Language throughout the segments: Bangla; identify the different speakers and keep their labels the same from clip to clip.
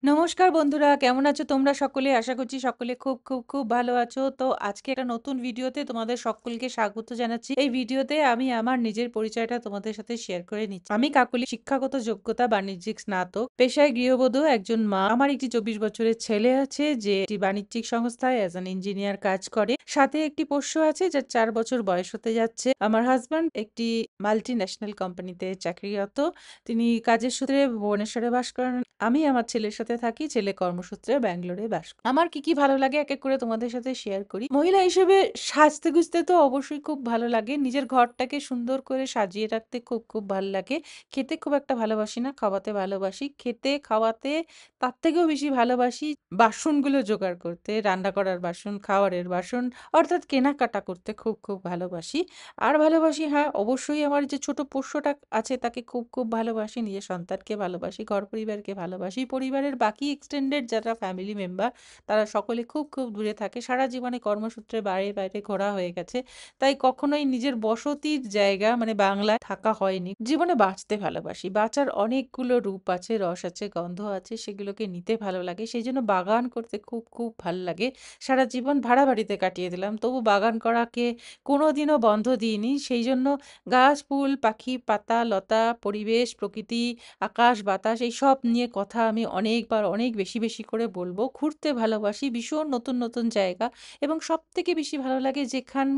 Speaker 1: নমস্কার বন্ধুরা, কেমন আছো তোমরা সকলে? আশা করছি সকলে খুব ভালো আছো। তো আজকে একটা নতুন ভিডিওতে তোমাদের সকলকে স্বাগত জানাচ্ছি। এই ভিডিওতে আমি আমার নিজের পরিচয়টা তোমাদের সাথে শেয়ার করে নিচ্ছি। আমি কাকলি, শিক্ষাগত যোগ্যতা বাণিজ্যিক স্নাতক, পেশায় গৃহবধূ, একজন মা। আমার একটি ২৪ বছরের ছেলে আছে যে একটি বাণিজ্যিক সংস্থায় অ্যাজ অ্যান ইঞ্জিনিয়ার কাজ করে। সাথে একটি পোষ্য আছে যার ৪ বছর বয়স হতে যাচ্ছে। আমার হাসব্যান্ড একটি মাল্টি ন্যাশনাল কোম্পানিতে চাকরিরত। তিনি কাজের সূত্রে ভুবনেশ্বরে বাস করেন। আমি আমার ছেলের সাথে থাকি। ছেলে কর্মসূত্রে ব্যাঙ্গালোরে বাস করে। আমার কি ভালো লাগে এক এক করে তোমাদের সাথে শেয়ার করি। মহিলা হিসেবে সাজতে-গুজতে তো অবশ্যই খুব ভালো লাগে। নিজের ঘরটাকে সুন্দর করে সাজিয়ে রাখতে খুব ভালো লাগে। খেতে খুব একটা ভালোবাসি না, খাওয়াতে ভালোবাসি। খেতে, খাওয়াতে তার থেকেও বেশি ভালোবাসি বাসনগুলো জোগাড় করতে, রান্না করার বাসন, খাওয়ারের বাসন অর্থাৎ কেনাকাটা করতে খুব ভালোবাসি। আর ভালোবাসি, হ্যাঁ, অবশ্যই আমার যে ছোট পোষ্যটা আছে তাকে খুব ভালোবাসি। নিজের সন্তানকে ভালোবাসি, ঘর পরিবারকে ভালোবাসি। পরিবারের বাকি এক্সটেন্ডেড যারা ফ্যামিলি মেম্বার তারা সকলে খুব দূরে থাকে। সারা জীবনে কর্মসূত্রে বাইরে ঘোরা হয়ে গেছে। তাই কখনোই নিজের বসতির জায়গা মানে বাংলায় থাকা হয়নি। জীবনে বাঁচতে ভালোবাসি। বাঁচার অনেকগুলো রূপ আছে, রস আছে, গন্ধ আছে, সেগুলোকে নিতে ভালো লাগে। সেইজন্য বাগান করতে খুব ভালো লাগে। সারা জীবন ভাড়া বাড়িতে কাটিয়ে দিলাম। তবু বাগান করাকে কোনোদিনও বন্ধ দিইনি। সেইজন্য গাছ, ফুল, পাখি, পাতা, লতা, পরিবেশ, প্রকৃতি, আকাশ, বাতাস এইসব নিয়ে কথা আমি অনেকবার অনেক বেশি করে বলব। ঘুরতে ভালোবাসি ভীষণ নতুন জায়গা এবং সবথেকে বেশি ভালো লাগে যেখানে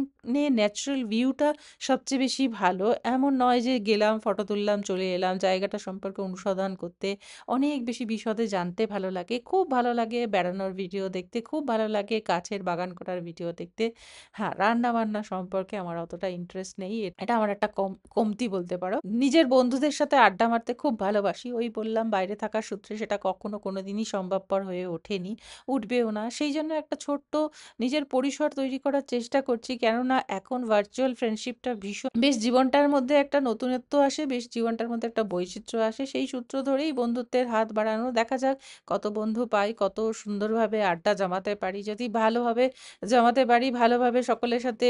Speaker 1: ন্যাচারাল ভিউটা সবচেয়ে বেশি ভালো। এমন নয় যে গেলাম, ফটো তুললাম, চলে এলাম। জায়গাটা সম্পর্কে অনুসন্ধান করতে অনেক বেশি বিশদে জানতে ভালো লাগে। খুব ভালো লাগে বেড়ানোর ভিডিও দেখতে, খুব ভালো লাগে গাছের বাগান করার ভিডিও দেখতে। হ্যাঁ, রান্না-বান্না সম্পর্কে আমার অতটা ইন্টারেস্ট নেই। এটা আমার একটা কমতি বলতে পারো। নিজের বন্ধুদের সাথে আড্ডা মারতে খুব ভালোবাসি। ওই বললাম বাইরে থাকার সূত্রে সেটা কখনো কোনোদিনই সম্ভবপর হয়ে ওঠেনি, উঠবেও না। সেইজন্য একটা ছোট্ট নিজের পরিসর তৈরি করার চেষ্টা করছি। কেননা এখন ভার্চুয়াল ফ্রেন্ডশিপটা বেশ জীবনটার মধ্যে একটা নতুনত্ব আসে, বেশ জীবনটার মধ্যে একটা বৈচিত্র্য আসে। সেই সূত্র ধরেই বন্ধুত্বের হাত বাড়ানো। দেখা যাক কত বন্ধু পাই, কত সুন্দরভাবে আড্ডা জমাতে পারি। যদি ভালোভাবে জমাতে পারি, ভালোভাবে সকলের সাথে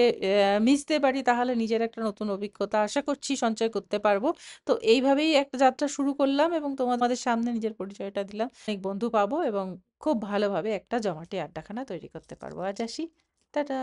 Speaker 1: মিশতে পারি তাহলে নিজের একটা নতুন অভিজ্ঞতা আশা করছি সঞ্চয় করতে পারবো। তো এইভাবেই একটা যাত্রা শুরু করলাম এবং তোমাদের সামনে নিজের পরিচয়টা দিলাম। অনেক বন্ধু পাবো এবং খুব ভালোভাবে একটা জমাটি আড্ডাখানা তৈরি করতে পারবো। আজ আসি। টাটা।